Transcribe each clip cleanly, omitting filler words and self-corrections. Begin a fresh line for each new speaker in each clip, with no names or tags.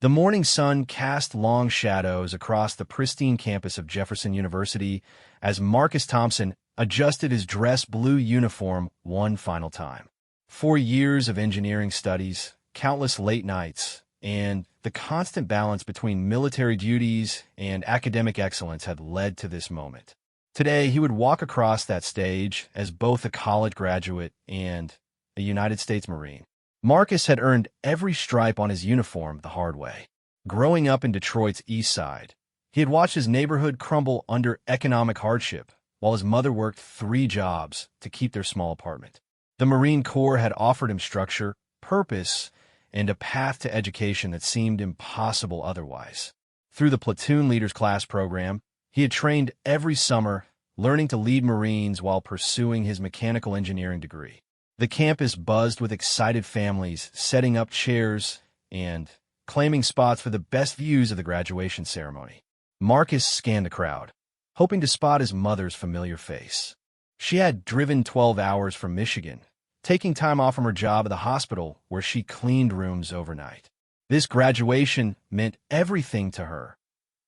The morning sun cast long shadows across the pristine campus of Jefferson University as Marcus Thompson adjusted his dress blue uniform one final time. 4 years of engineering studies, countless late nights, and the constant balance between military duties and academic excellence had led to this moment. Today, he would walk across that stage as both a college graduate and a United States Marine. Marcus had earned every stripe on his uniform the hard way. Growing up in Detroit's East Side, he had watched his neighborhood crumble under economic hardship while his mother worked 3 jobs to keep their small apartment. The Marine Corps had offered him structure, purpose, and a path to education that seemed impossible otherwise. Through the platoon leaders class program, he had trained every summer, learning to lead Marines while pursuing his mechanical engineering degree. The campus buzzed with excited families setting up chairs and claiming spots for the best views of the graduation ceremony. Marcus scanned the crowd, hoping to spot his mother's familiar face. She had driven 12 hours from Michigan, taking time off from her job at the hospital where she cleaned rooms overnight. This graduation meant everything to her,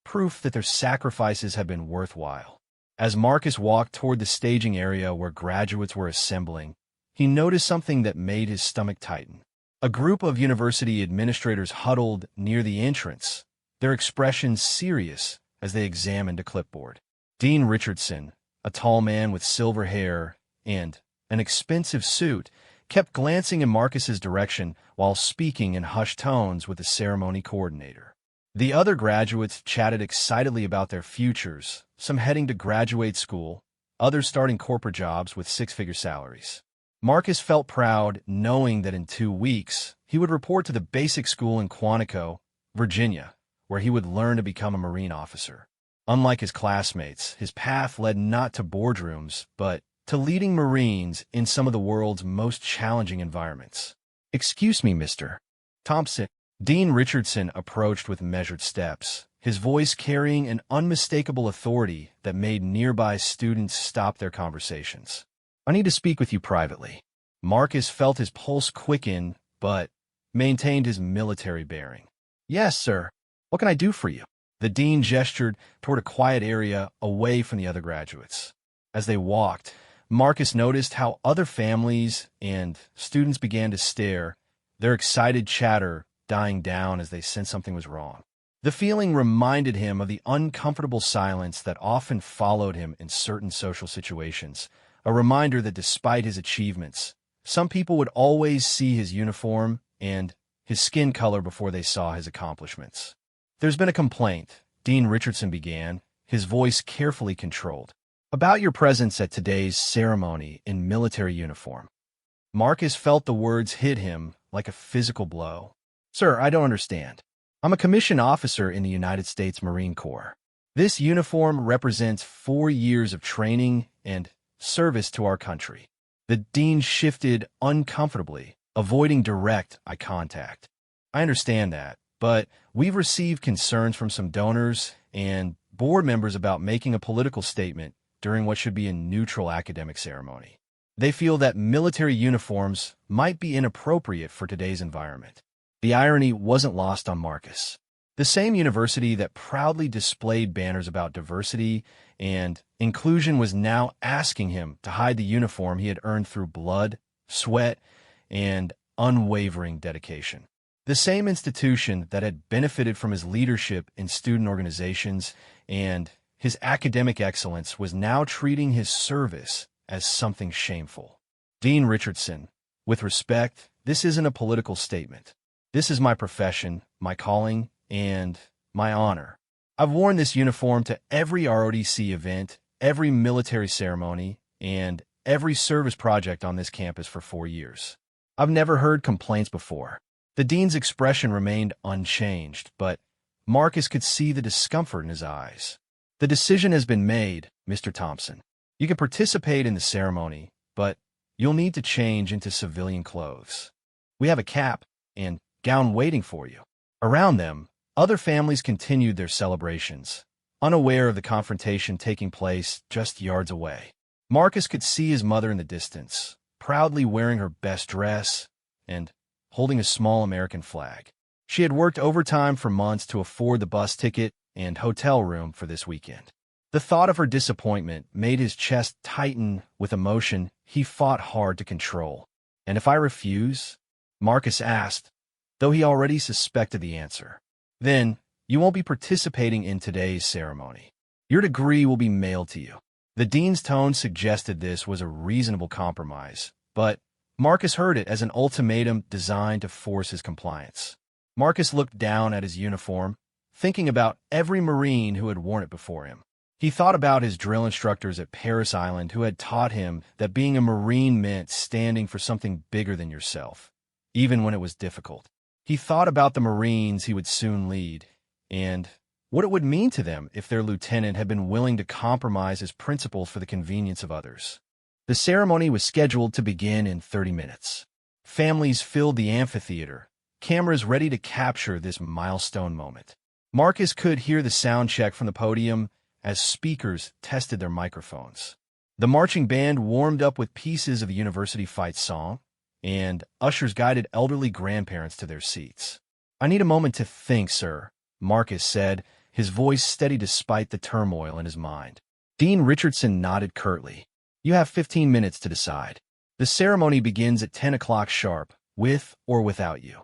proof that their sacrifices had been worthwhile. As Marcus walked toward the staging area where graduates were assembling, he noticed something that made his stomach tighten. A group of university administrators huddled near the entrance, their expressions serious as they examined a clipboard. Dean Richardson, a tall man with silver hair and an expensive suit, kept glancing in Marcus's direction while speaking in hushed tones with the ceremony coordinator. The other graduates chatted excitedly about their futures, some heading to graduate school, others starting corporate jobs with 6-figure salaries. Marcus felt proud knowing that in 2 weeks, he would report to the basic school in Quantico, Virginia, where he would learn to become a Marine officer. Unlike his classmates, his path led not to boardrooms, but to leading Marines in some of the world's most challenging environments. "Excuse me, Mr. Thompson." Dean Richardson approached with measured steps, his voice carrying an unmistakable authority that made nearby students stop their conversations. "I need to speak with you privately." Marcus felt his pulse quicken, but maintained his military bearing. "Yes, sir. What can I do for you?" The dean gestured toward a quiet area away from the other graduates. As they walked, Marcus noticed how other families and students began to stare, their excited chatter dying down as they sensed something was wrong. The feeling reminded him of the uncomfortable silence that often followed him in certain social situations, a reminder that despite his achievements, some people would always see his uniform and his skin color before they saw his accomplishments. "There's been a complaint," Dean Richardson began, his voice carefully controlled, "about your presence at today's ceremony in military uniform." Marcus felt the words hit him like a physical blow. "Sir, I don't understand. I'm a commissioned officer in the United States Marine Corps. This uniform represents 4 years of training and service to our country." The dean shifted uncomfortably, avoiding direct eye contact. "I understand that, but we've received concerns from some donors and board members about making a political statement during what should be a neutral academic ceremony. They feel that military uniforms might be inappropriate for today's environment." The irony wasn't lost on Marcus. The same university that proudly displayed banners about diversity and inclusion was now asking him to hide the uniform he had earned through blood, sweat, and unwavering dedication. The same institution that had benefited from his leadership in student organizations and his academic excellence was now treating his service as something shameful. "Dean Richardson, with respect, this isn't a political statement. This is my profession, my calling, and my honor. I've worn this uniform to every ROTC event, every military ceremony, and every service project on this campus for 4 years. I've never heard complaints before." The dean's expression remained unchanged, but Marcus could see the discomfort in his eyes. "The decision has been made, Mr. Thompson. You can participate in the ceremony, but you'll need to change into civilian clothes. We have a cap and gown waiting for you." Around them, other families continued their celebrations, unaware of the confrontation taking place just yards away. Marcus could see his mother in the distance, proudly wearing her best dress and holding a small American flag. She had worked overtime for months to afford the bus ticket and hotel room for this weekend. The thought of her disappointment made his chest tighten with emotion he fought hard to control. "And if I refuse?" Marcus asked, though he already suspected the answer. "Then you won't be participating in today's ceremony. Your degree will be mailed to you." The dean's tone suggested this was a reasonable compromise, but Marcus heard it as an ultimatum designed to force his compliance. Marcus looked down at his uniform, thinking about every Marine who had worn it before him. He thought about his drill instructors at Paris Island who had taught him that being a Marine meant standing for something bigger than yourself, even when it was difficult. He thought about the Marines he would soon lead, and what it would mean to them if their lieutenant had been willing to compromise his principles for the convenience of others. The ceremony was scheduled to begin in 30 minutes. Families filled the amphitheater, cameras ready to capture this milestone moment. Marcus could hear the sound check from the podium as speakers tested their microphones. The marching band warmed up with pieces of the university fight song, and ushers guided elderly grandparents to their seats. "I need a moment to think, sir," Marcus said, his voice steady despite the turmoil in his mind. Dean Richardson nodded curtly. "You have 15 minutes to decide. The ceremony begins at 10 o'clock sharp, with or without you."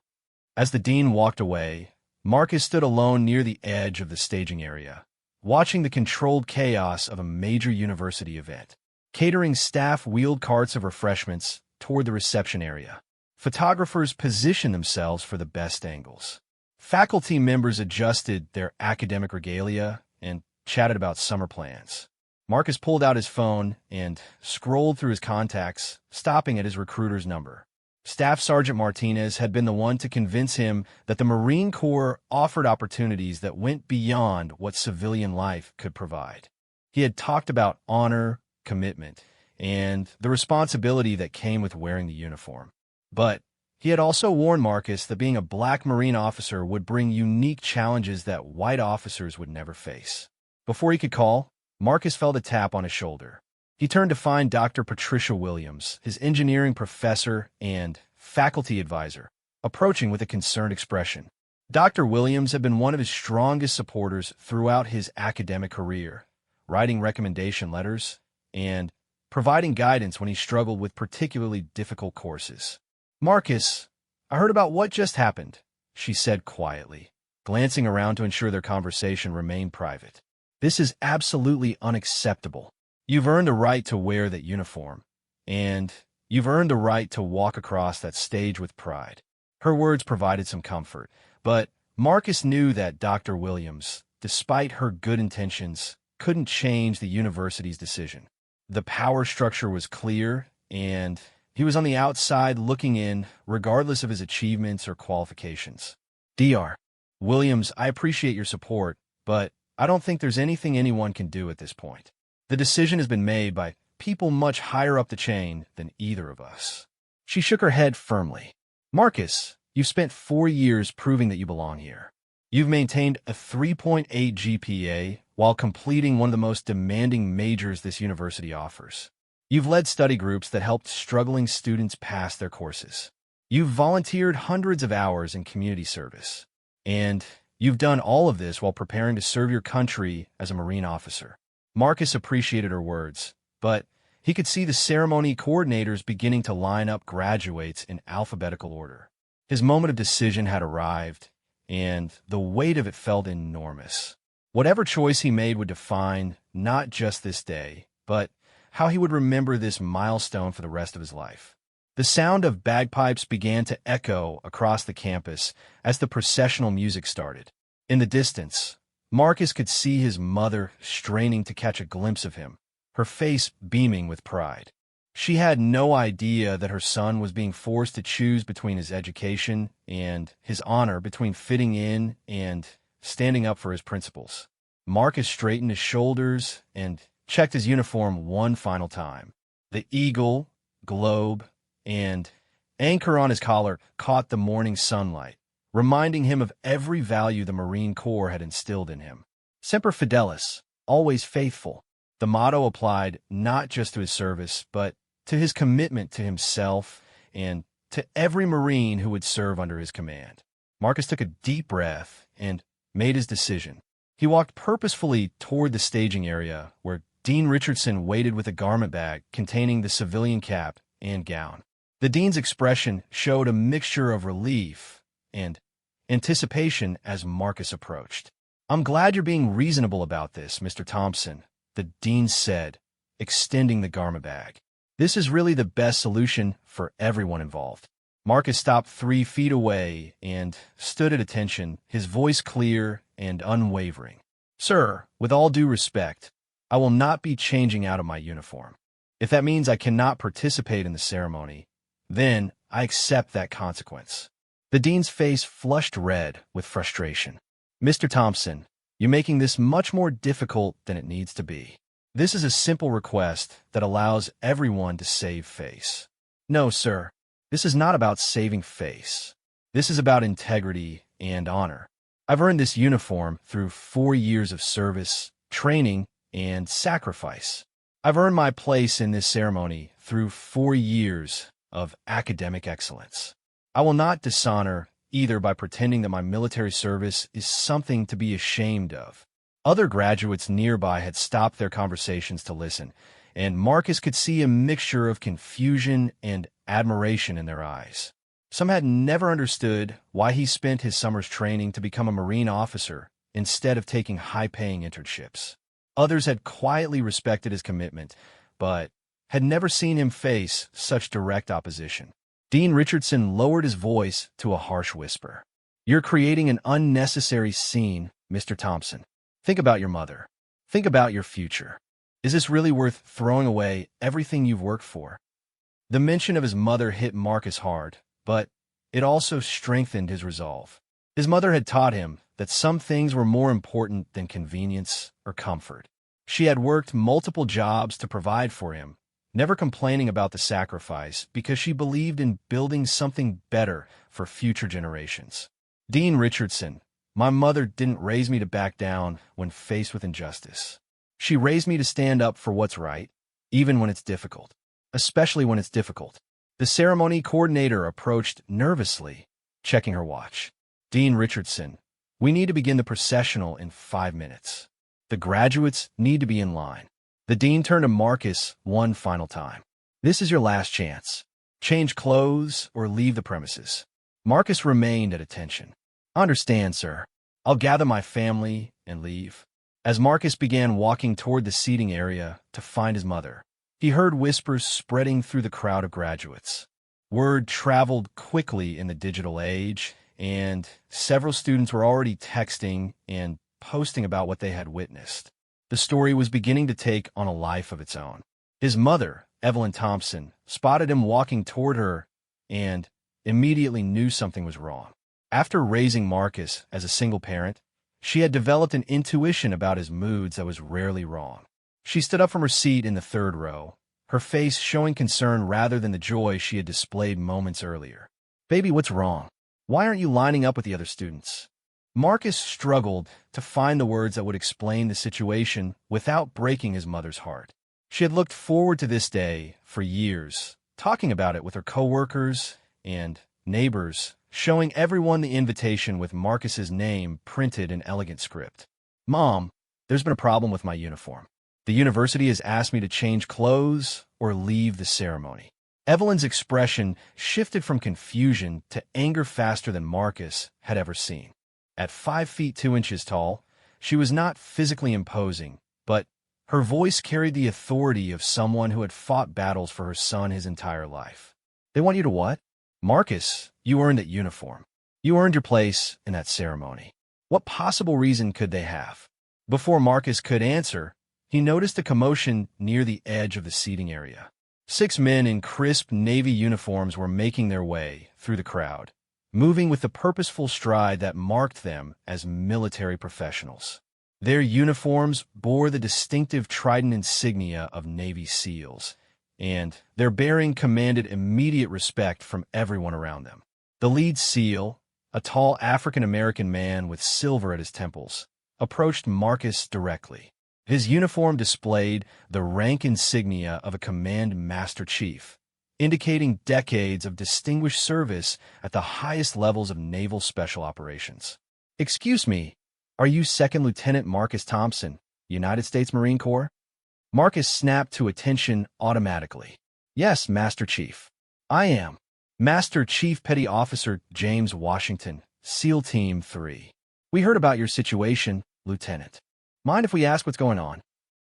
As the dean walked away, Marcus stood alone near the edge of the staging area, watching the controlled chaos of a major university event. Catering staff wheeled carts of refreshments toward the reception area. Photographers positioned themselves for the best angles. Faculty members adjusted their academic regalia and chatted about summer plans. Marcus pulled out his phone and scrolled through his contacts, stopping at his recruiter's number. Staff Sergeant Martinez had been the one to convince him that the Marine Corps offered opportunities that went beyond what civilian life could provide. He had talked about honor, commitment, and the responsibility that came with wearing the uniform. But he had also warned Marcus that being a black Marine officer would bring unique challenges that white officers would never face. Before he could call, Marcus felt a tap on his shoulder. He turned to find Dr. Patricia Williams, his engineering professor and faculty advisor, approaching with a concerned expression. Dr. Williams had been one of his strongest supporters throughout his academic career, writing recommendation letters and providing guidance when he struggled with particularly difficult courses. "Marcus, I heard about what just happened," she said quietly, glancing around to ensure their conversation remained private. "This is absolutely unacceptable. You've earned the right to wear that uniform, and you've earned the right to walk across that stage with pride." Her words provided some comfort, but Marcus knew that Dr. Williams, despite her good intentions, couldn't change the university's decision. The power structure was clear, and he was on the outside looking in, regardless of his achievements or qualifications. "Dr. Williams, I appreciate your support, but I don't think there's anything anyone can do at this point. The decision has been made by people much higher up the chain than either of us." She shook her head firmly. "Marcus, you've spent 4 years proving that you belong here. You've maintained a 3.8 GPA while completing one of the most demanding majors this university offers. You've led study groups that helped struggling students pass their courses. You've volunteered hundreds of hours in community service. And you've done all of this while preparing to serve your country as a Marine officer." Marcus appreciated her words, but he could see the ceremony coordinators beginning to line up graduates in alphabetical order. His moment of decision had arrived, and the weight of it felt enormous. Whatever choice he made would define not just this day, but how he would remember this milestone for the rest of his life. The sound of bagpipes began to echo across the campus as the processional music started. In the distance, Marcus could see his mother straining to catch a glimpse of him, her face beaming with pride. She had no idea that her son was being forced to choose between his education and his honor, between fitting in and standing up for his principles. Marcus straightened his shoulders and checked his uniform one final time. The eagle, globe, and anchor on his collar caught the morning sunlight, reminding him of every value the Marine Corps had instilled in him. Semper Fidelis, always faithful. The motto applied not just to his service, but to his commitment to himself and to every Marine who would serve under his command. Marcus took a deep breath and made his decision. He walked purposefully toward the staging area where Dean Richardson waited with a garment bag containing the civilian cap and gown. The dean's expression showed a mixture of relief and anticipation as Marcus approached. "I'm glad you're being reasonable about this, Mr. Thompson," the dean said, extending the garment bag. "This is really the best solution for everyone involved." Marcus stopped 3 feet away and stood at attention, his voice clear and unwavering. "Sir, with all due respect, I will not be changing out of my uniform. If that means I cannot participate in the ceremony, then I accept that consequence." The dean's face flushed red with frustration. "Mr. Thompson, you're making this much more difficult than it needs to be. This is a simple request that allows everyone to save face." "No, sir. This is not about saving face. This is about integrity and honor. I've earned this uniform through 4 years of service, training, and sacrifice. I've earned my place in this ceremony through 4 years of academic excellence. I will not dishonor either by pretending that my military service is something to be ashamed of." Other graduates nearby had stopped their conversations to listen, and Marcus could see a mixture of confusion and admiration in their eyes. Some had never understood why he spent his summer's training to become a Marine officer instead of taking high-paying internships. Others had quietly respected his commitment, but had never seen him face such direct opposition. Dean Richardson lowered his voice to a harsh whisper. "You're creating an unnecessary scene, Mr. Thompson. Think about your mother. Think about your future. Is this really worth throwing away everything you've worked for?" The mention of his mother hit Marcus hard, but it also strengthened his resolve. His mother had taught him that some things were more important than convenience or comfort. She had worked multiple jobs to provide for him, never complaining about the sacrifice because she believed in building something better for future generations. "Dean Richardson, my mother didn't raise me to back down when faced with injustice. She raised me to stand up for what's right, even when it's difficult. Especially when it's difficult." The ceremony coordinator approached nervously, checking her watch. "Dean Richardson, we need to begin the processional in 5 minutes. The graduates need to be in line." The dean turned to Marcus one final time. "This is your last chance. Change clothes or leave the premises." Marcus remained at attention. "I understand, sir. I'll gather my family and leave." As Marcus began walking toward the seating area to find his mother, he heard whispers spreading through the crowd of graduates. Word traveled quickly in the digital age, and several students were already texting and posting about what they had witnessed. The story was beginning to take on a life of its own. His mother, Evelyn Thompson, spotted him walking toward her and immediately knew something was wrong. After raising Marcus as a single parent, she had developed an intuition about his moods that was rarely wrong. She stood up from her seat in the 3rd row, her face showing concern rather than the joy she had displayed moments earlier. "Baby, what's wrong? Why aren't you lining up with the other students?" Marcus struggled to find the words that would explain the situation without breaking his mother's heart. She had looked forward to this day for years, talking about it with her coworkers and neighbors, showing everyone the invitation with Marcus's name printed in elegant script. "Mom, there's been a problem with my uniform. The university has asked me to change clothes or leave the ceremony." Evelyn's expression shifted from confusion to anger faster than Marcus had ever seen. At 5 feet 2 inches tall, she was not physically imposing, but her voice carried the authority of someone who had fought battles for her son his entire life. "They want you to what?" "Marcus, you earned that uniform. You earned your place in that ceremony. What possible reason could they have?" Before Marcus could answer, he noticed a commotion near the edge of the seating area. 6 men in crisp Navy uniforms were making their way through the crowd, moving with the purposeful stride that marked them as military professionals. Their uniforms bore the distinctive trident insignia of Navy SEALs, and their bearing commanded immediate respect from everyone around them. The lead SEAL, a tall African-American man with silver at his temples, approached Marcus directly. His uniform displayed the rank insignia of a command master chief, indicating decades of distinguished service at the highest levels of naval special operations. "Excuse me, are you Second Lieutenant Marcus Thompson, United States Marine Corps?" Marcus snapped to attention automatically. "Yes, Master Chief. I am. Master Chief Petty Officer James Washington, SEAL Team 3. We heard about your situation, Lieutenant. Mind if we ask what's going on?"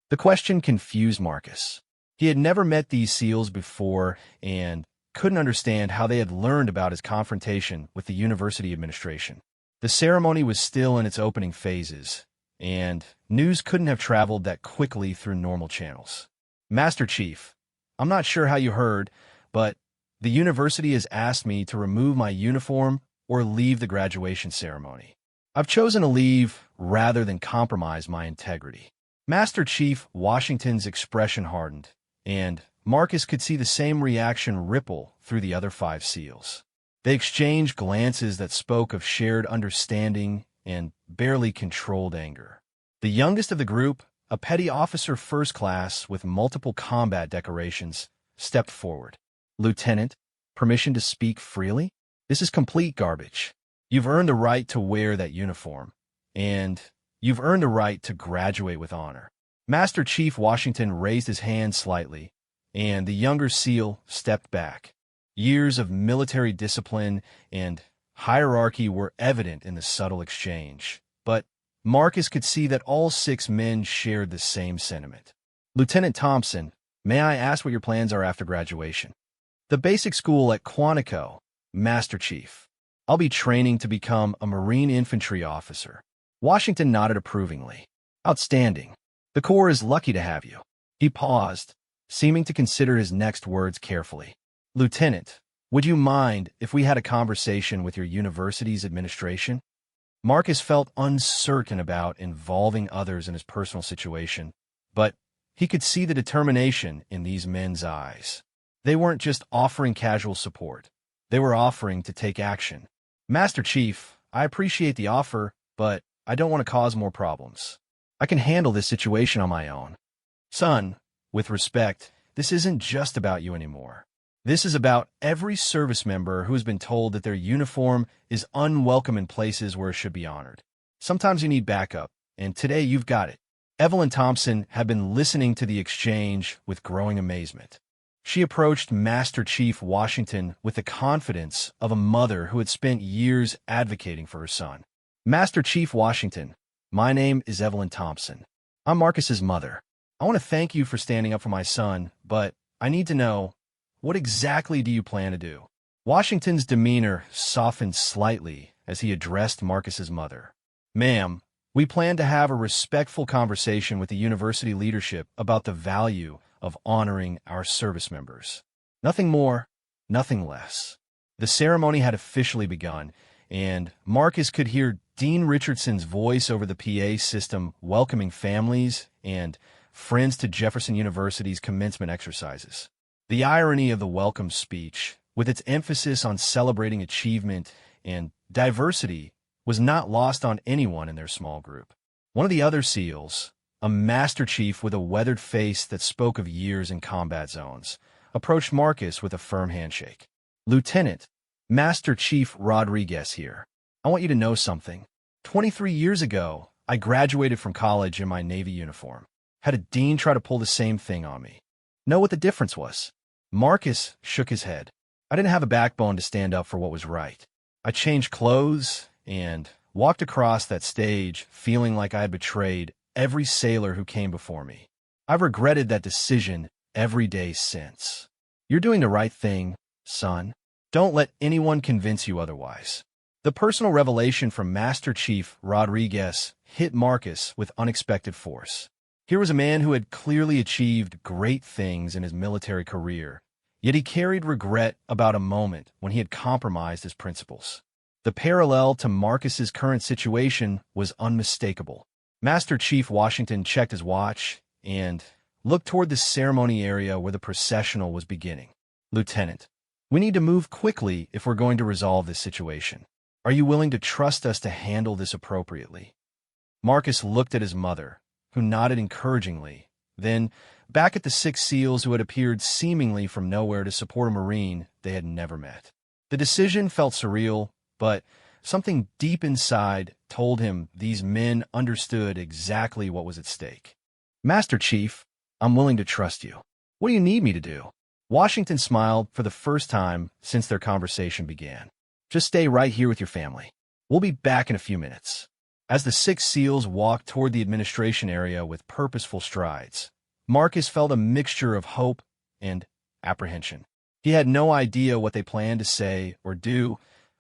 The question confused Marcus. He had never met these SEALs before and couldn't understand how they had learned about his confrontation with the university administration. The ceremony was still in its opening phases, and news couldn't have traveled that quickly through normal channels. "Master Chief, I'm not sure how you heard, but the university has asked me to remove my uniform or leave the graduation ceremony. I've chosen to leave rather than compromise my integrity." Master Chief Washington's expression hardened, and Marcus could see the same reaction ripple through the other 5 SEALs. They exchanged glances that spoke of shared understanding and barely controlled anger. The youngest of the group, a petty officer first class with multiple combat decorations, stepped forward. "Lieutenant, permission to speak freely? This is complete garbage. You've earned the right to wear that uniform, and you've earned the right to graduate with honor." Master Chief Washington raised his hand slightly, and the younger SEAL stepped back. Years of military discipline and hierarchy were evident in the subtle exchange, but Marcus could see that all 6 men shared the same sentiment. "Lieutenant Thompson, may I ask what your plans are after graduation?" "The basic school at Quantico, Master Chief. I'll be training to become a Marine infantry officer." Washington nodded approvingly. "Outstanding. The Corps is lucky to have you." He paused, seeming to consider his next words carefully. "Lieutenant, would you mind if we had a conversation with your university's administration?" Marcus felt uncertain about involving others in his personal situation, but he could see the determination in these men's eyes. They weren't just offering casual support. They were offering to take action. "Master Chief, I appreciate the offer, but I don't want to cause more problems. I can handle this situation on my own." "Son, with respect, this isn't just about you anymore. This is about every service member who has been told that their uniform is unwelcome in places where it should be honored. Sometimes you need backup, and today you've got it." Evelyn Thompson had been listening to the exchange with growing amazement. She approached Master Chief Washington with the confidence of a mother who had spent years advocating for her son. "Master Chief Washington, my name is Evelyn Thompson. I'm Marcus's mother. I want to thank you for standing up for my son, but I need to know, what exactly do you plan to do?" Washington's demeanor softened slightly as he addressed Marcus's mother. "Ma'am, we plan to have a respectful conversation with the university leadership about the value of honoring our service members. Nothing more, nothing less." The ceremony had officially begun, and Marcus could hear Dean Richardson's voice over the PA system welcoming families and friends to Jefferson University's commencement exercises. The irony of the welcome speech, with its emphasis on celebrating achievement and diversity, was not lost on anyone in their small group. One of the other SEALs, a Master Chief with a weathered face that spoke of years in combat zones, approached Marcus with a firm handshake. "Lieutenant, Master Chief Rodriguez here. I want you to know something. 23 years ago, I graduated from college in my Navy uniform. Had a dean try to pull the same thing on me. Know what the difference was?" Marcus shook his head. "I didn't have a backbone to stand up for what was right. I changed clothes and walked across that stage feeling like I had betrayed every sailor who came before me. I've regretted that decision every day since." "You're doing the right thing, son. Don't let anyone convince you otherwise." The personal revelation from Master Chief Rodriguez hit Marcus with unexpected force. Here was a man who had clearly achieved great things in his military career, yet he carried regret about a moment when he had compromised his principles. The parallel to Marcus's current situation was unmistakable. Master Chief Washington checked his watch and looked toward the ceremony area where the processional was beginning. "Lieutenant, we need to move quickly if we're going to resolve this situation. Are you willing to trust us to handle this appropriately?" Marcus looked at his mother, who nodded encouragingly, Then, back at the six SEALs who had appeared seemingly from nowhere to support a Marine they had never met. The decision felt surreal, but something deep inside told him these men understood exactly what was at stake. "Master Chief, I'm willing to trust you. What do you need me to do?" Washington smiled for the first time since their conversation began. "Just stay right here with your family. We'll be back in a few minutes." As the six SEALs walked toward the administration area with purposeful strides, Marcus felt a mixture of hope and apprehension. He had no idea what they planned to say or do,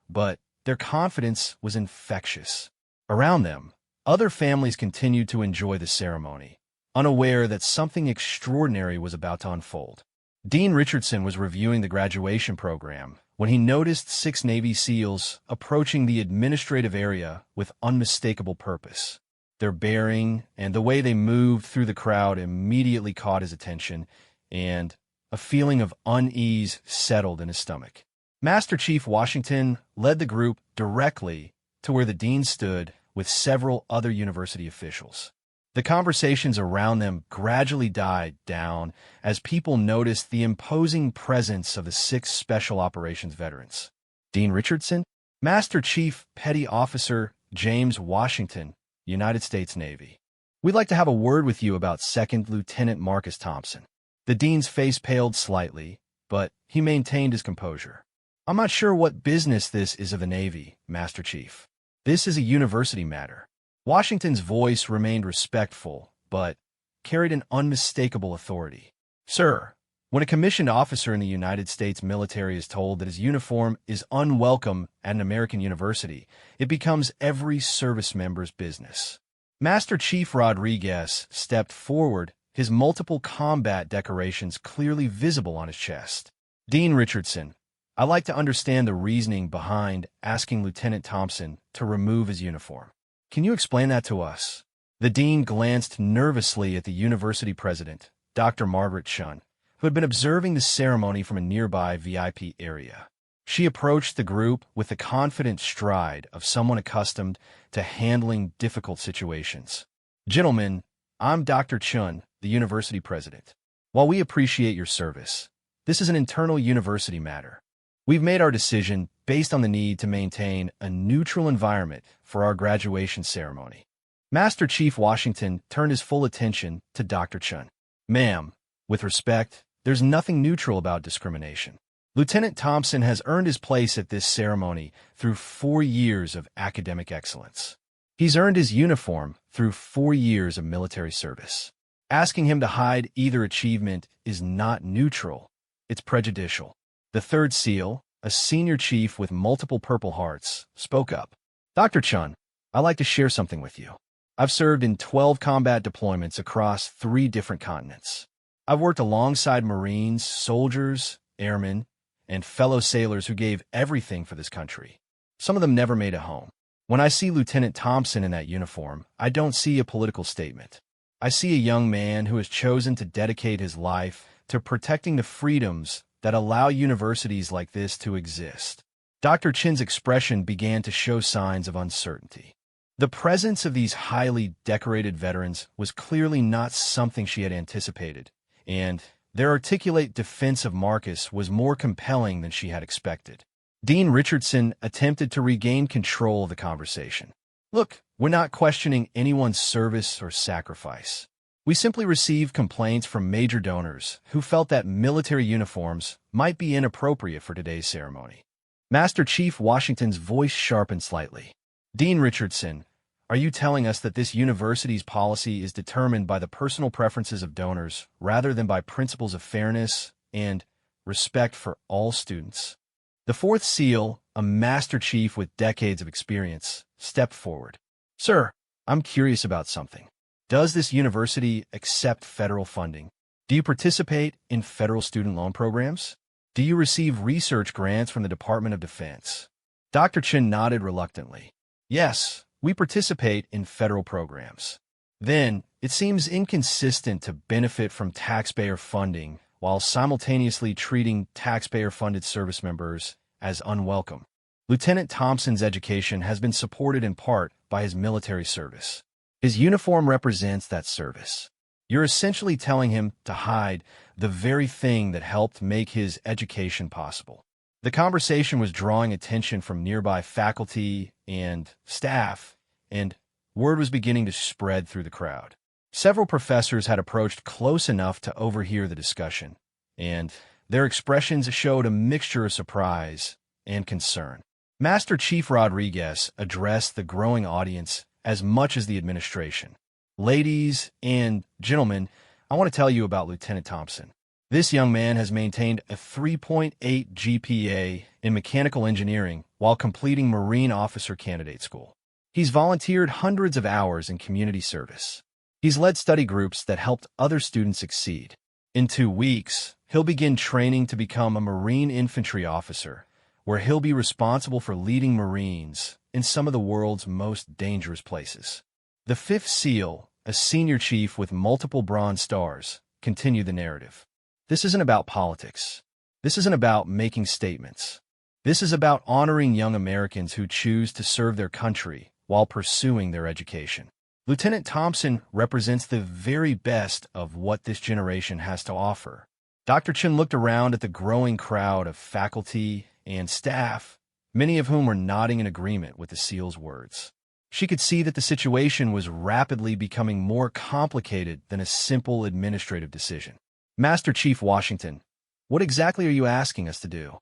but their confidence was infectious. Around them, other families continued to enjoy the ceremony, unaware that something extraordinary was about to unfold. Dean Richardson was reviewing the graduation program when he noticed six Navy SEALs approaching the administrative area with unmistakable purpose. Their bearing and the way they moved through the crowd immediately caught his attention, and a feeling of unease settled in his stomach. Master Chief Washington led the group directly to where the dean stood with several other university officials. The conversations around them gradually died down as people noticed the imposing presence of the six Special Operations veterans. "Dean Richardson, Master Chief Petty Officer James Washington, United States Navy. We'd like to have a word with you about Second Lieutenant Marcus Thompson." The dean's face paled slightly, but he maintained his composure. "I'm not sure what business this is of the Navy, Master Chief. This is a university matter." Washington's voice remained respectful, but carried an unmistakable authority. "Sir, when a commissioned officer in the United States military is told that his uniform is unwelcome at an American university, it becomes every service member's business." Master Chief Rodriguez stepped forward, his multiple combat decorations clearly visible on his chest. "Dean Richardson, I'd like to understand the reasoning behind asking Lieutenant Thompson to remove his uniform. Can you explain that to us?" The dean glanced nervously at the university president, Dr. Margaret Chun, who had been observing the ceremony from a nearby VIP area. She approached the group with the confident stride of someone accustomed to handling difficult situations. "Gentlemen, I'm Dr. Chun, the university president. While we appreciate your service, this is an internal university matter. We've made our decision based on the need to maintain a neutral environment for our graduation ceremony." Master Chief Washington turned his full attention to Dr. Chun. "Ma'am, with respect, there's nothing neutral about discrimination. Lieutenant Thompson has earned his place at this ceremony through 4 years of academic excellence. He's earned his uniform through 4 years of military service. Asking him to hide either achievement is not neutral, it's prejudicial." The third SEAL, a senior chief with multiple Purple Hearts, spoke up. "Dr. Chun, I'd like to share something with you. I've served in 12 combat deployments across 3 different continents. I've worked alongside Marines, soldiers, airmen, and fellow sailors who gave everything for this country. Some of them never made it home. When I see Lieutenant Thompson in that uniform, I don't see a political statement. I see a young man who has chosen to dedicate his life to protecting the freedoms that allow universities like this to exist." Dr. Chin's expression began to show signs of uncertainty. The presence of these highly decorated veterans was clearly not something she had anticipated, and their articulate defense of Marcus was more compelling than she had expected. Dean Richardson attempted to regain control of the conversation. "Look, we're not questioning anyone's service or sacrifice. We simply received complaints from major donors who felt that military uniforms might be inappropriate for today's ceremony." Master Chief Washington's voice sharpened slightly. "Dean Richardson, are you telling us that this university's policy is determined by the personal preferences of donors rather than by principles of fairness and respect for all students?" The fourth SEAL, a Master Chief with decades of experience, stepped forward. "Sir, I'm curious about something. Does this university accept federal funding? Do you participate in federal student loan programs? Do you receive research grants from the Department of Defense?" Dr. Chin nodded reluctantly. "Yes, we participate in federal programs." "Then, it seems inconsistent to benefit from taxpayer funding while simultaneously treating taxpayer-funded service members as unwelcome. Lieutenant Thompson's education has been supported in part by his military service. His uniform represents that service. You're essentially telling him to hide the very thing that helped make his education possible. The conversation was drawing attention from nearby faculty and staff, and word was beginning to spread through the crowd. Several professors had approached close enough to overhear the discussion, and their expressions showed a mixture of surprise and concern. Master Chief Rodriguez addressed the growing audience as much as the administration. Ladies and gentlemen, I want to tell you about Lieutenant Thompson. This young man has maintained a 3.8 GPA in mechanical engineering while completing Marine Officer Candidate School. He's volunteered hundreds of hours in community service. He's led study groups that helped other students succeed. In 2 weeks, he'll begin training to become a Marine Infantry officer, where he'll be responsible for leading Marines in some of the world's most dangerous places. The Fifth SEAL, a senior chief with multiple Bronze Stars, continued the narrative. This isn't about politics. This isn't about making statements. This is about honoring young Americans who choose to serve their country while pursuing their education. Lieutenant Thompson represents the very best of what this generation has to offer. Dr. Chen looked around at the growing crowd of faculty and staff, many of whom were nodding in agreement with the SEAL's words. She could see that the situation was rapidly becoming more complicated than a simple administrative decision. Master Chief Washington, what exactly are you asking us to do?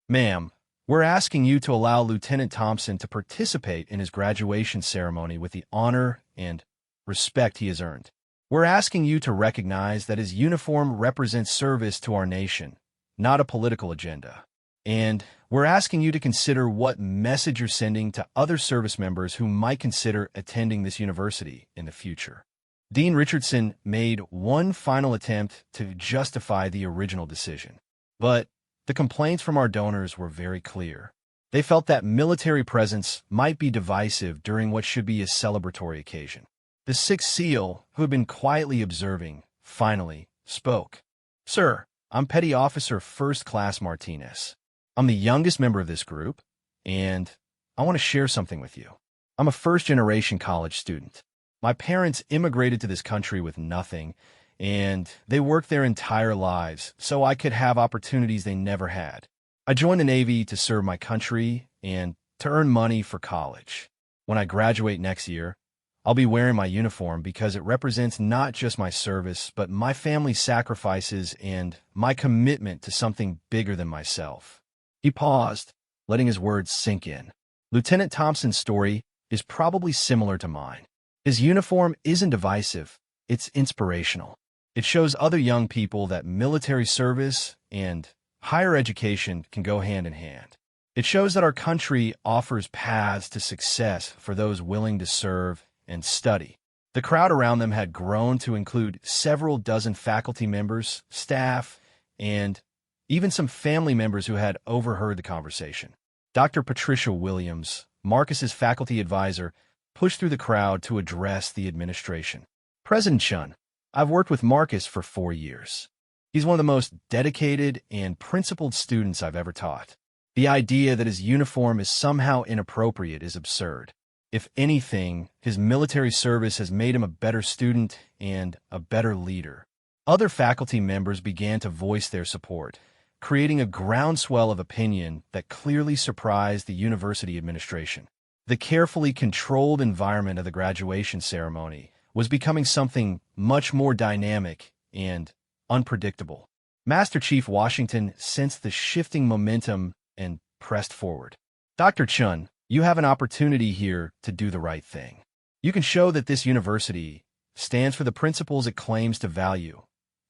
Ma'am, we're asking you to allow Lieutenant Thompson to participate in his graduation ceremony with the honor and respect he has earned. We're asking you to recognize that his uniform represents service to our nation, not a political agenda. And we're asking you to consider what message you're sending to other service members who might consider attending this university in the future. Dean Richardson made one final attempt to justify the original decision, but the complaints from our donors were very clear. They felt that military presence might be divisive during what should be a celebratory occasion. The Sixth SEAL, who had been quietly observing, finally spoke. Sir, I'm Petty Officer First Class Martinez. I'm the youngest member of this group, and I want to share something with you. I'm a first-generation college student. My parents immigrated to this country with nothing, and they worked their entire lives so I could have opportunities they never had. I joined the Navy to serve my country and to earn money for college. When I graduate next year, I'll be wearing my uniform because it represents not just my service, but my family's sacrifices and my commitment to something bigger than myself. He paused, letting his words sink in. Lieutenant Thompson's story is probably similar to mine. His uniform isn't divisive, it's inspirational. It shows other young people that military service and higher education can go hand in hand. It shows that our country offers paths to success for those willing to serve and study. The crowd around them had grown to include several dozen faculty members, staff, and even some family members who had overheard the conversation. Dr. Patricia Williams, Marcus's faculty advisor, pushed through the crowd to address the administration. President Chun, I've worked with Marcus for 4 years. He's one of the most dedicated and principled students I've ever taught. The idea that his uniform is somehow inappropriate is absurd. If anything, his military service has made him a better student and a better leader. Other faculty members began to voice their support, creating a groundswell of opinion that clearly surprised the university administration. The carefully controlled environment of the graduation ceremony was becoming something much more dynamic and unpredictable. Master Chief Washington sensed the shifting momentum and pressed forward. Dr. Chun, you have an opportunity here to do the right thing. You can show that this university stands for the principles it claims to value: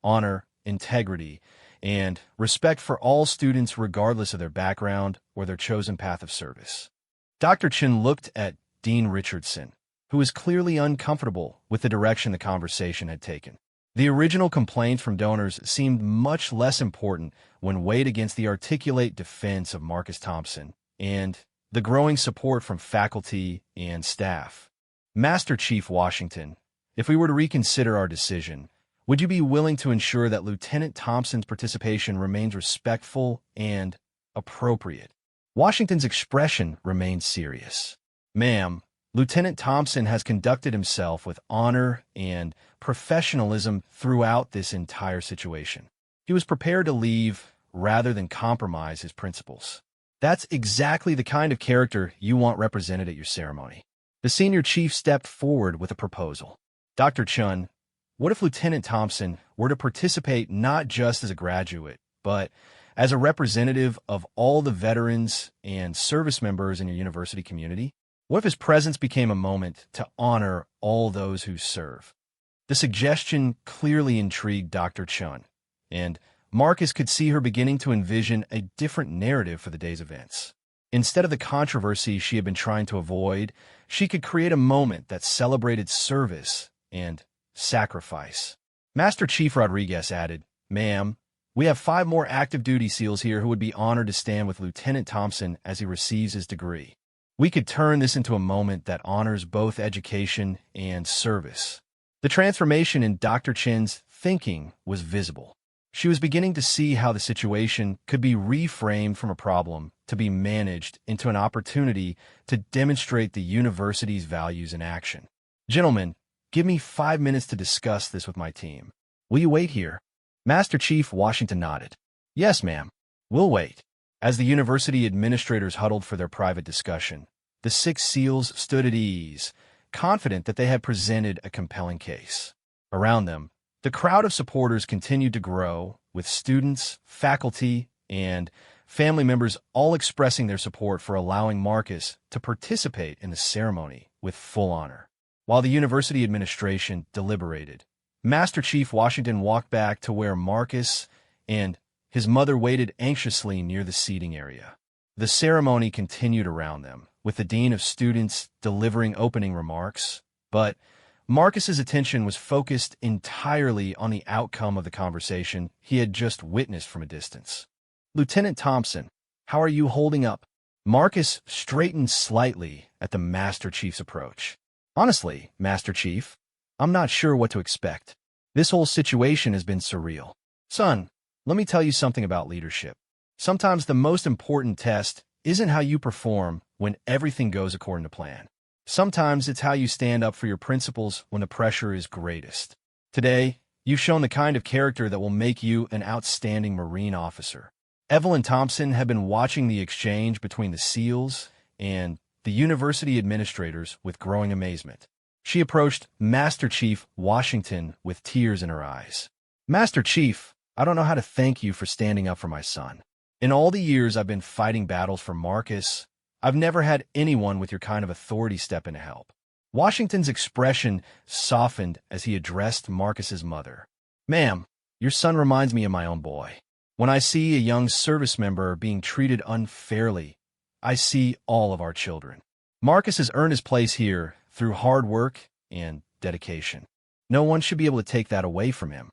honor, integrity, and respect for all students regardless of their background or their chosen path of service. Dr. Chin looked at Dean Richardson, who was clearly uncomfortable with the direction the conversation had taken. The original complaints from donors seemed much less important when weighed against the articulate defense of Marcus Thompson and the growing support from faculty and staff. Master Chief Washington, if we were to reconsider our decision, would you be willing to ensure that Lieutenant Thompson's participation remains respectful and appropriate? Washington's expression remained serious. Ma'am, Lieutenant Thompson has conducted himself with honor and professionalism throughout this entire situation. He was prepared to leave rather than compromise his principles. That's exactly the kind of character you want represented at your ceremony. The senior chief stepped forward with a proposal. Dr. Chun, what if Lieutenant Thompson were to participate not just as a graduate, but as a representative of all the veterans and service members in your university community? What if his presence became a moment to honor all those who serve? The suggestion clearly intrigued Dr. Chun, and Marcus could see her beginning to envision a different narrative for the day's events. Instead of the controversy she had been trying to avoid, she could create a moment that celebrated service and sacrifice. Master Chief Rodriguez added, "Ma'am, we have 5 more active duty SEALs here who would be honored to stand with Lieutenant Thompson as he receives his degree. We could turn this into a moment that honors both education and service." The transformation in Dr. Chen's thinking was visible. She was beginning to see how the situation could be reframed from a problem to be managed into an opportunity to demonstrate the university's values in action. "Gentlemen, give me 5 minutes to discuss this with my team. Will you wait here?" Master Chief Washington nodded. "Yes, ma'am. We'll wait." As the university administrators huddled for their private discussion, the 6 SEALs stood at ease, confident that they had presented a compelling case. Around them, the crowd of supporters continued to grow, with students, faculty, and family members all expressing their support for allowing Marcus to participate in the ceremony with full honor. While the university administration deliberated, Master Chief Washington walked back to where Marcus and his mother waited anxiously near the seating area. The ceremony continued around them, with the dean of students delivering opening remarks, but Marcus's attention was focused entirely on the outcome of the conversation he had just witnessed from a distance. "Lieutenant Thompson, how are you holding up?" Marcus straightened slightly at the Master Chief's approach. "Honestly, Master Chief, I'm not sure what to expect. This whole situation has been surreal. Son, let me tell you something about leadership. Sometimes the most important test isn't how you perform when everything goes according to plan. Sometimes it's how you stand up for your principles when the pressure is greatest. Today, you've shown the kind of character that will make you an outstanding Marine officer." Evelyn Thompson had been watching the exchange between the SEALs and the university administrators with growing amazement. She approached Master Chief Washington with tears in her eyes. "Master Chief, I don't know how to thank you for standing up for my son. In all the years I've been fighting battles for Marcus, I've never had anyone with your kind of authority step in to help." Washington's expression softened as he addressed Marcus's mother. "Ma'am, your son reminds me of my own boy. When I see a young service member being treated unfairly, I see all of our children. Marcus has earned his place here through hard work and dedication. No one should be able to take that away from him."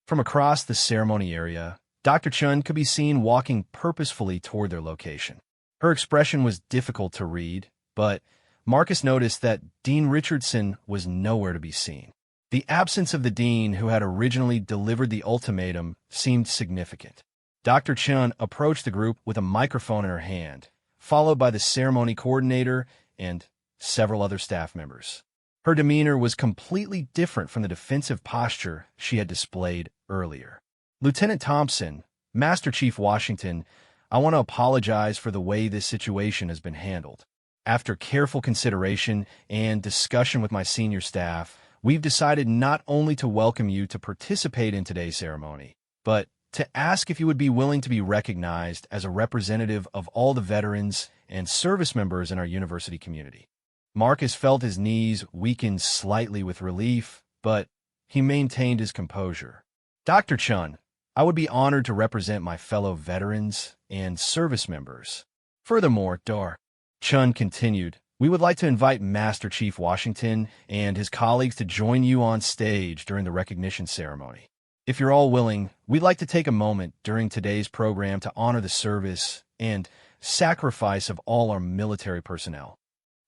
From across the ceremony area, Dr. Chun could be seen walking purposefully toward their location. Her expression was difficult to read, but Marcus noticed that Dean Richardson was nowhere to be seen. The absence of the dean who had originally delivered the ultimatum seemed significant. Dr. Chun approached the group with a microphone in her hand, followed by the ceremony coordinator and several other staff members. Her demeanor was completely different from the defensive posture she had displayed earlier. "Lieutenant Thompson, Master Chief Washington, I want to apologize for the way this situation has been handled. After careful consideration and discussion with my senior staff, we've decided not only to welcome you to participate in today's ceremony, but to ask if you would be willing to be recognized as a representative of all the veterans and service members in our university community." Marcus felt his knees weaken slightly with relief, but he maintained his composure. "Dr. Chun, I would be honored to represent my fellow veterans and service members. Furthermore, Dr. Chun continued, we would like to invite Master Chief Washington and his colleagues to join you on stage during the recognition ceremony. If you're all willing, we'd like to take a moment during today's program to honor the service and sacrifice of all our military personnel."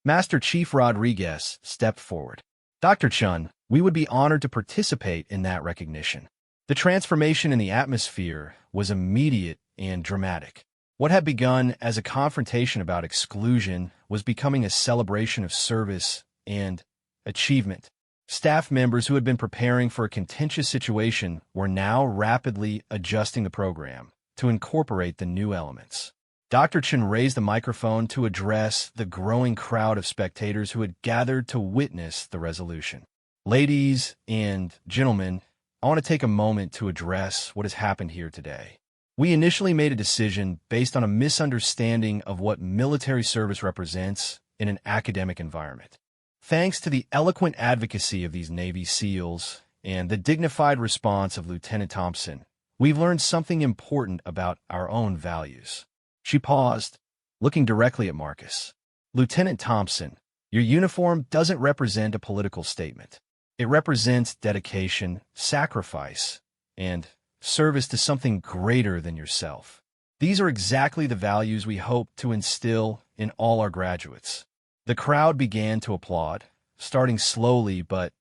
Master Chief Rodriguez stepped forward. "Dr. Chun, we would be honored to participate in that recognition." The transformation in the atmosphere was immediate and dramatic. What had begun as a confrontation about exclusion was becoming a celebration of service and achievement. Staff members who had been preparing for a contentious situation were now rapidly adjusting the program to incorporate the new elements. Dr. Chen raised the microphone to address the growing crowd of spectators who had gathered to witness the resolution. Ladies and gentlemen, I want to take a moment to address what has happened here today. We initially made a decision based on a misunderstanding of what military service represents in an academic environment. Thanks to the eloquent advocacy of these Navy SEALs and the dignified response of Lieutenant Thompson, we've learned something important about our own values. She paused, looking directly at Marcus. Lieutenant Thompson, your uniform doesn't represent a political statement. It represents dedication, sacrifice, and service to something greater than yourself. These are exactly the values we hope to instill in all our graduates. The crowd began to applaud, starting slowly but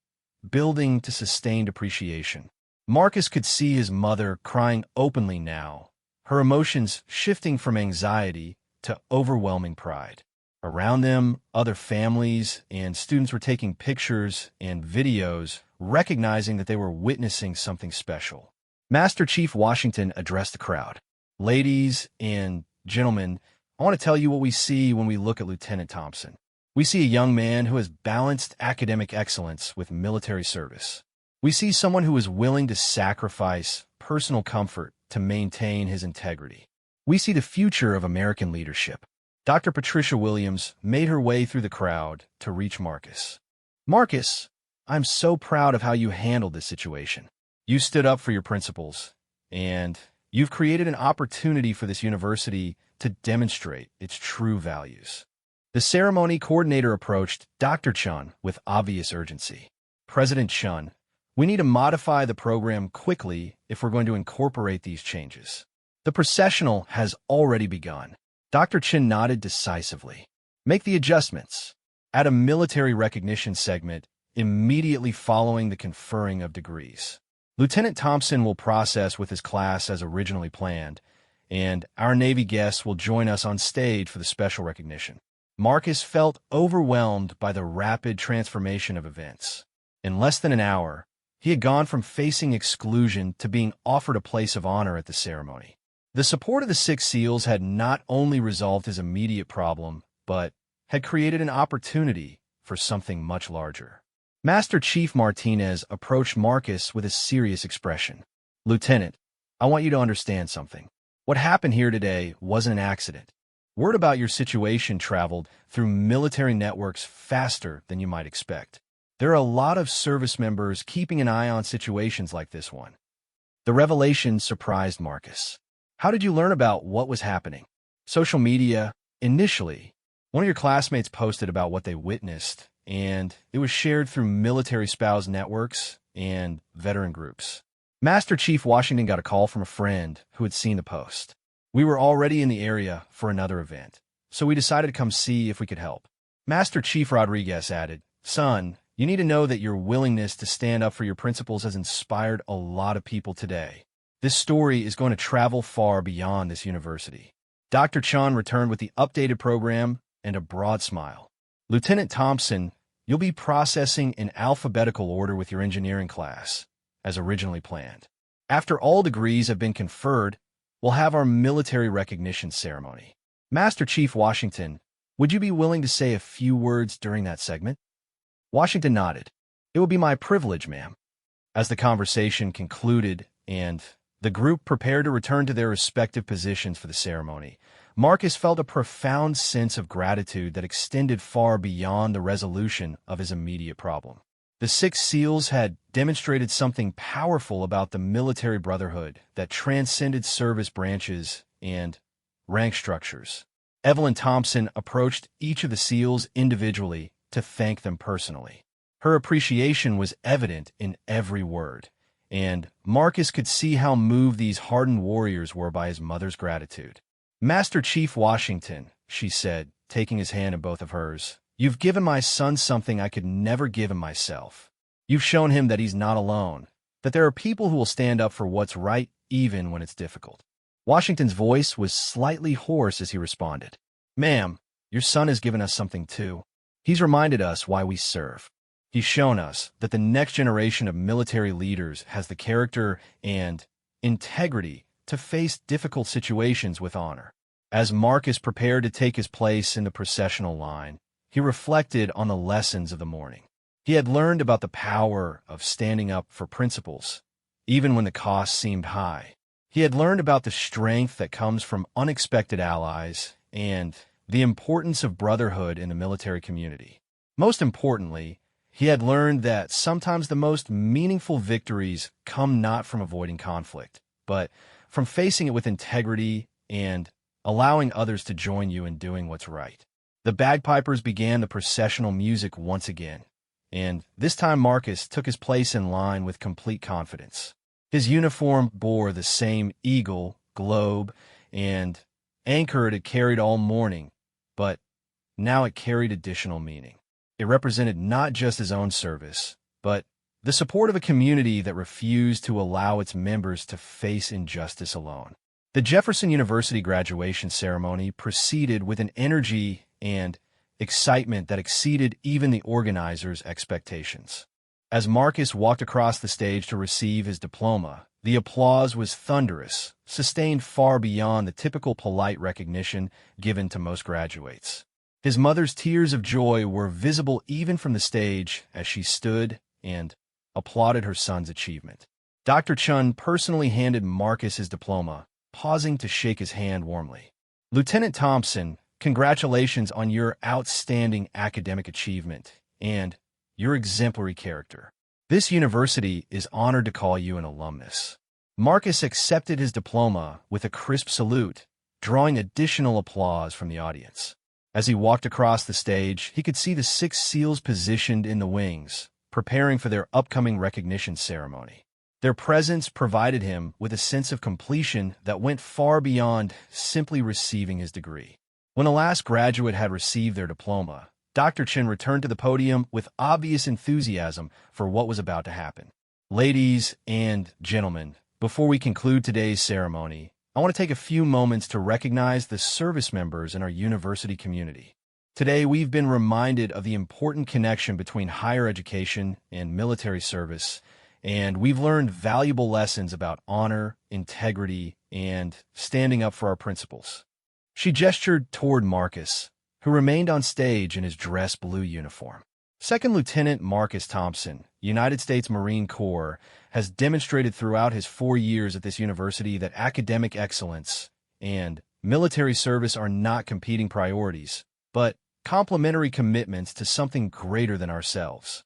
building to sustained appreciation. Marcus could see his mother crying openly now, her emotions shifting from anxiety to overwhelming pride. Around them, other families and students were taking pictures and videos, recognizing that they were witnessing something special. Master Chief Washington addressed the crowd. Ladies and gentlemen, I want to tell you what we see when we look at Lieutenant Thompson. We see a young man who has balanced academic excellence with military service. We see someone who is willing to sacrifice personal comfort to maintain his integrity. We see the future of American leadership. Dr. Patricia Williams made her way through the crowd to reach Marcus. Marcus, I'm so proud of how you handled this situation. You stood up for your principles, and you've created an opportunity for this university to demonstrate its true values. The ceremony coordinator approached Dr. Chun with obvious urgency. President Chun, we need to modify the program quickly if we're going to incorporate these changes. The processional has already begun. Dr. Chin nodded decisively. Make the adjustments. Add a military recognition segment immediately following the conferring of degrees. Lieutenant Thompson will process with his class as originally planned, and our Navy guests will join us on stage for the special recognition. Marcus felt overwhelmed by the rapid transformation of events. In less than an hour, he had gone from facing exclusion to being offered a place of honor at the ceremony. The support of the 6 SEALs had not only resolved his immediate problem, but had created an opportunity for something much larger. Master Chief Martinez approached Marcus with a serious expression. Lieutenant, I want you to understand something. What happened here today wasn't an accident. Word about your situation traveled through military networks faster than you might expect. There are a lot of service members keeping an eye on situations like this one. The revelation surprised Marcus. How did you learn about what was happening? Social media, initially. One of your classmates posted about what they witnessed, and it was shared through military spouse networks and veteran groups. Master Chief Washington got a call from a friend who had seen the post. We were already in the area for another event, so we decided to come see if we could help. Master Chief Rodriguez added, Son, you need to know that your willingness to stand up for your principles has inspired a lot of people today. This story is going to travel far beyond this university. Dr. Chan returned with the updated program and a broad smile. Lieutenant Thompson, you'll be processing in alphabetical order with your engineering class, as originally planned. After all degrees have been conferred, we'll have our military recognition ceremony. Master Chief Washington, would you be willing to say a few words during that segment? Washington nodded. It would be my privilege, ma'am. As the conversation concluded and the group prepared to return to their respective positions for the ceremony, Marcus felt a profound sense of gratitude that extended far beyond the resolution of his immediate problem. The 6 SEALs had demonstrated something powerful about the military brotherhood that transcended service branches and rank structures. Evelyn Thompson approached each of the SEALs individually to thank them personally. Her appreciation was evident in every word, and Marcus could see how moved these hardened warriors were by his mother's gratitude. Master Chief Washington, she said, taking his hand in both of hers, you've given my son something I could never give him myself. You've shown him that he's not alone, that there are people who will stand up for what's right even when it's difficult. Washington's voice was slightly hoarse as he responded. Ma'am, your son has given us something too. He's reminded us why we serve. He's shown us that the next generation of military leaders has the character and integrity to face difficult situations with honor. As Marcus prepared to take his place in the processional line, he reflected on the lessons of the morning. He had learned about the power of standing up for principles, even when the cost seemed high. He had learned about the strength that comes from unexpected allies and the importance of brotherhood in the military community. Most importantly, he had learned that sometimes the most meaningful victories come not from avoiding conflict, but from facing it with integrity and allowing others to join you in doing what's right. The bagpipers began the processional music once again, and this time Marcus took his place in line with complete confidence. His uniform bore the same eagle, globe, and anchor it had carried all morning, but now it carried additional meaning. It represented not just his own service, but the support of a community that refused to allow its members to face injustice alone. The Jefferson University graduation ceremony proceeded with an energy and excitement that exceeded even the organizers' expectations. As Marcus walked across the stage to receive his diploma, the applause was thunderous, sustained far beyond the typical polite recognition given to most graduates. His mother's tears of joy were visible even from the stage as she stood and applauded her son's achievement. Dr. Chun personally handed Marcus his diploma, pausing to shake his hand warmly. Lieutenant Thompson, congratulations on your outstanding academic achievement and your exemplary character. This university is honored to call you an alumnus. Marcus accepted his diploma with a crisp salute, drawing additional applause from the audience. As he walked across the stage, he could see the 6 SEALs positioned in the wings, preparing for their upcoming recognition ceremony. Their presence provided him with a sense of completion that went far beyond simply receiving his degree. When the last graduate had received their diploma, Dr. Chin returned to the podium with obvious enthusiasm for what was about to happen. Ladies and gentlemen, before we conclude today's ceremony, I want to take a few moments to recognize the service members in our university community. Today, we've been reminded of the important connection between higher education and military service, and we've learned valuable lessons about honor, integrity, and standing up for our principles. She gestured toward Marcus, who remained on stage in his dress blue uniform. Second Lieutenant Marcus Thompson, United States Marine Corps, has demonstrated throughout his 4 years at this university that academic excellence and military service are not competing priorities, but complementary commitments to something greater than ourselves.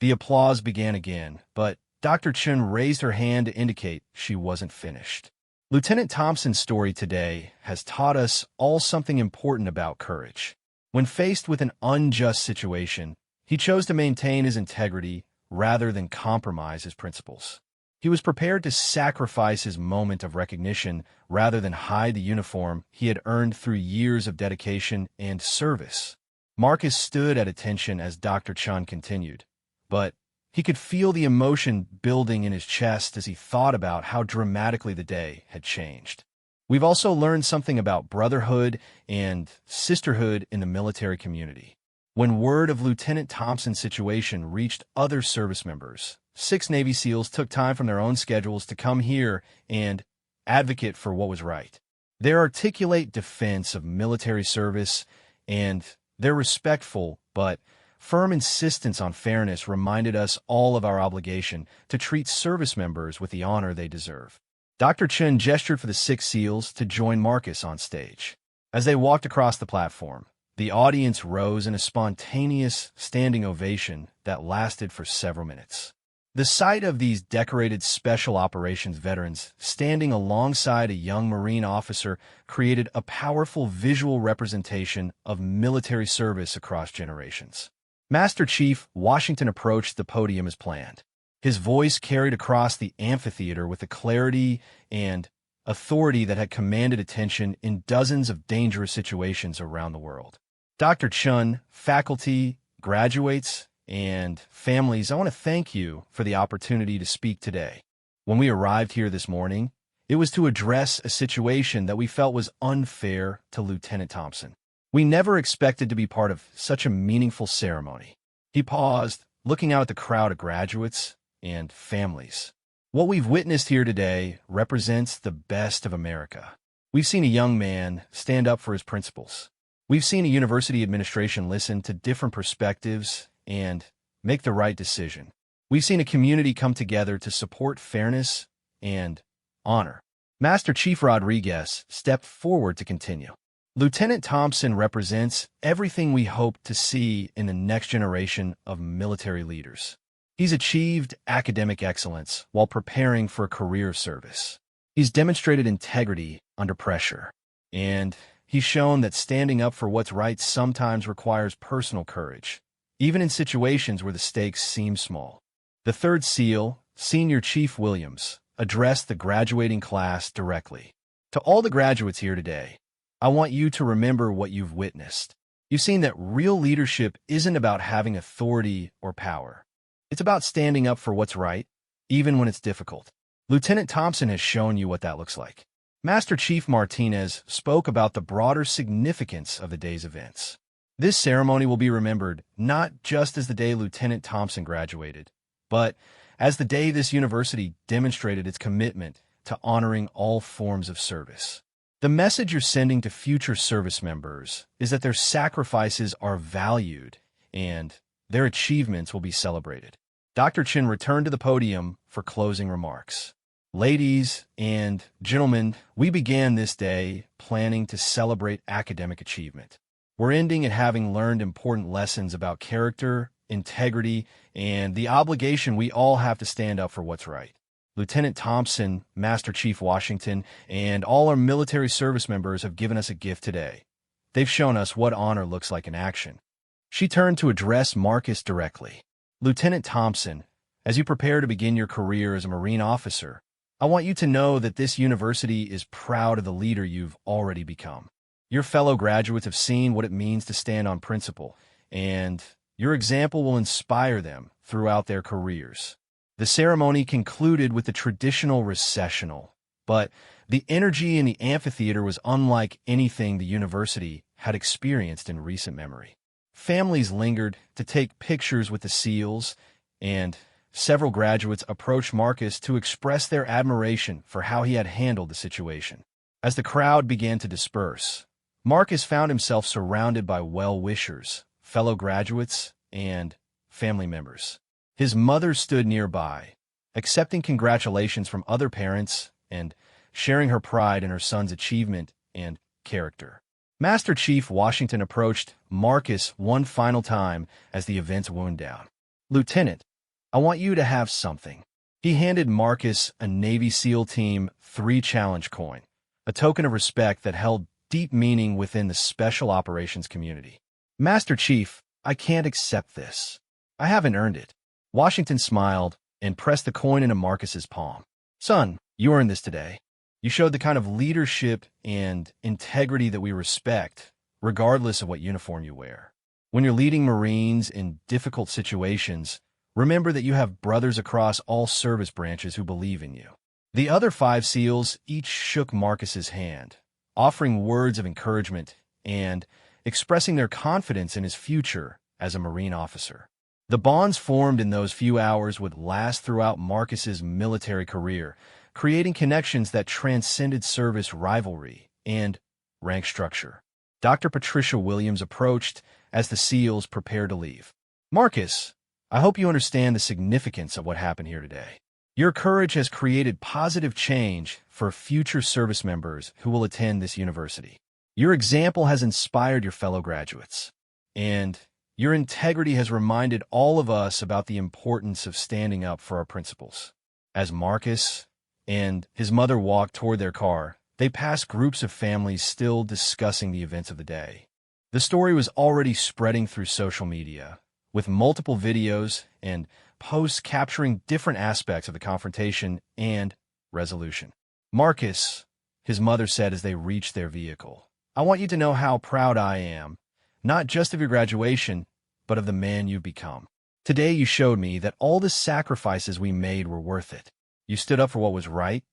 The applause began again, but Dr. Chun raised her hand to indicate she wasn't finished. Lieutenant Thompson's story today has taught us all something important about courage. When faced with an unjust situation, he chose to maintain his integrity rather than compromise his principles. He was prepared to sacrifice his moment of recognition rather than hide the uniform he had earned through years of dedication and service. Marcus stood at attention as Dr. Chun continued, but he could feel the emotion building in his chest as he thought about how dramatically the day had changed. We've also learned something about brotherhood and sisterhood in the military community. When word of Lieutenant Thompson's situation reached other service members, 6 Navy SEALs took time from their own schedules to come here and advocate for what was right. Their articulate defense of military service and their respectful but firm insistence on fairness reminded us all of our obligation to treat service members with the honor they deserve. Dr. Chun gestured for the 6 SEALs to join Marcus on stage. As they walked across the platform, the audience rose in a spontaneous standing ovation that lasted for several minutes. The sight of these decorated special operations veterans standing alongside a young Marine officer created a powerful visual representation of military service across generations. Master Chief Washington approached the podium as planned. His voice carried across the amphitheater with the clarity and authority that had commanded attention in dozens of dangerous situations around the world. Dr. Chun, faculty, graduates, and families, I want to thank you for the opportunity to speak today. When we arrived here this morning, It was to address a situation that we felt was unfair to Lieutenant Thompson. We never expected to be part of such a meaningful ceremony. He paused, looking out at the crowd of graduates and families. What we've witnessed here today represents the best of America. We've seen a young man stand up for his principles. We've seen a university administration listen to different perspectives and make the right decision. We've seen a community come together to support fairness and honor. Master Chief Rodriguez stepped forward to continue. Lieutenant Thompson represents everything we hope to see in the next generation of military leaders. He's achieved academic excellence while preparing for a career of service. He's demonstrated integrity under pressure, and he's shown that standing up for what's right sometimes requires personal courage, even in situations where the stakes seem small. The third SEAL, Senior Chief Williams, addressed the graduating class directly. To all the graduates here today, I want you to remember what you've witnessed. You've seen that real leadership isn't about having authority or power. It's about standing up for what's right, even when it's difficult. Lieutenant Thompson has shown you what that looks like. Master Chief Martinez spoke about the broader significance of the day's events. This ceremony will be remembered not just as the day Lieutenant Thompson graduated, but as the day this university demonstrated its commitment to honoring all forms of service. The message you're sending to future service members is that their sacrifices are valued and their achievements will be celebrated. Dr. Chin returned to the podium for closing remarks. Ladies and gentlemen, we began this day planning to celebrate academic achievement. We're ending it having learned important lessons about character, integrity, and the obligation we all have to stand up for what's right. Lieutenant Thompson, Master Chief Washington, and all our military service members have given us a gift today. They've shown us what honor looks like in action. She turned to address Marcus directly. Lieutenant Thompson, as you prepare to begin your career as a Marine officer, I want you to know that this university is proud of the leader you've already become. Your fellow graduates have seen what it means to stand on principle, and your example will inspire them throughout their careers. The ceremony concluded with the traditional recessional, but the energy in the amphitheater was unlike anything the university had experienced in recent memory. Families lingered to take pictures with the SEALs, and several graduates approached Marcus to express their admiration for how he had handled the situation. As the crowd began to disperse, Marcus found himself surrounded by well-wishers, fellow graduates, and family members. His mother stood nearby, accepting congratulations from other parents and sharing her pride in her son's achievement and character. Master Chief Washington approached Marcus one final time as the events wound down. "Lieutenant, I want you to have something." He handed Marcus a Navy SEAL Team 3 challenge coin, a token of respect that held deep meaning within the special operations community. "Master Chief, I can't accept this. I haven't earned it." Washington smiled and pressed the coin into Marcus's palm. "Son, you earned this today. You showed the kind of leadership and integrity that we respect, regardless of what uniform you wear. When you're leading Marines in difficult situations, remember that you have brothers across all service branches who believe in you." The other 5 SEALs each shook Marcus's hand, offering words of encouragement and expressing their confidence in his future as a Marine officer. The bonds formed in those few hours would last throughout Marcus's military career, creating connections that transcended service rivalry and rank structure. Dr. Patricia Williams approached as the SEALs prepared to leave. "Marcus, I hope you understand the significance of what happened here today. Your courage has created positive change for future service members who will attend this university. Your example has inspired your fellow graduates, and your integrity has reminded all of us about the importance of standing up for our principles." As Marcus and his mother walked toward their car, they passed groups of families still discussing the events of the day. The story was already spreading through social media, with multiple videos and posts capturing different aspects of the confrontation and resolution. "Marcus," his mother said as they reached their vehicle, "I want you to know how proud I am, not just of your graduation, but of the man you've become. Today you showed me that all the sacrifices we made were worth it. You stood up for what was right,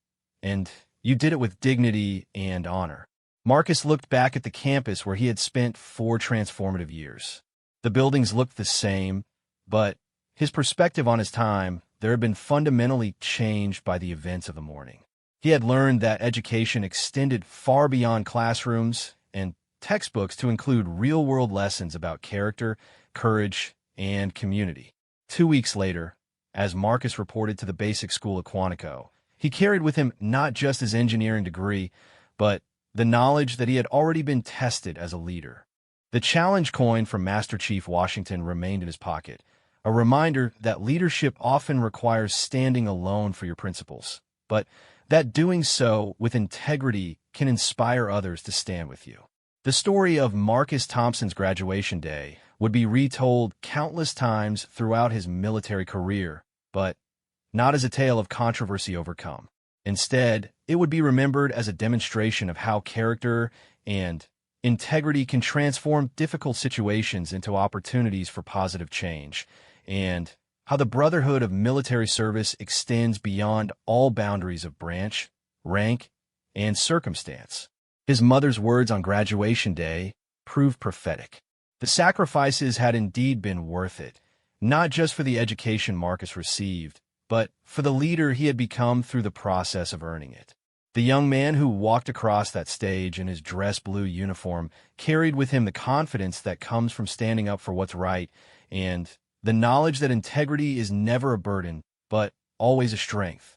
and You did it with dignity and honor. Marcus looked back at the campus where he had spent 4 transformative years. The buildings looked the same, but his perspective on his time there had been fundamentally changed by the events of the morning. He had learned that education extended far beyond classrooms and textbooks to include real-world lessons about character, courage, and community. 2 weeks later, as Marcus reported to the basic school at Quantico, he carried with him not just his engineering degree, but the knowledge that he had already been tested as a leader. The challenge coin from Master Chief Washington remained in his pocket, a reminder that leadership often requires standing alone for your principles, but that doing so with integrity can inspire others to stand with you. The story of Marcus Thompson's graduation day would be retold countless times throughout his military career, but not as a tale of controversy overcome. Instead, it would be remembered as a demonstration of how character and integrity can transform difficult situations into opportunities for positive change, and how the brotherhood of military service extends beyond all boundaries of branch, rank, and circumstance. His mother's words on graduation day proved prophetic. The sacrifices had indeed been worth it, not just for the education Marcus received, but for the leader he had become through the process of earning it. The young man who walked across that stage in his dress blue uniform carried with him the confidence that comes from standing up for what's right and the knowledge that integrity is never a burden, but always a strength.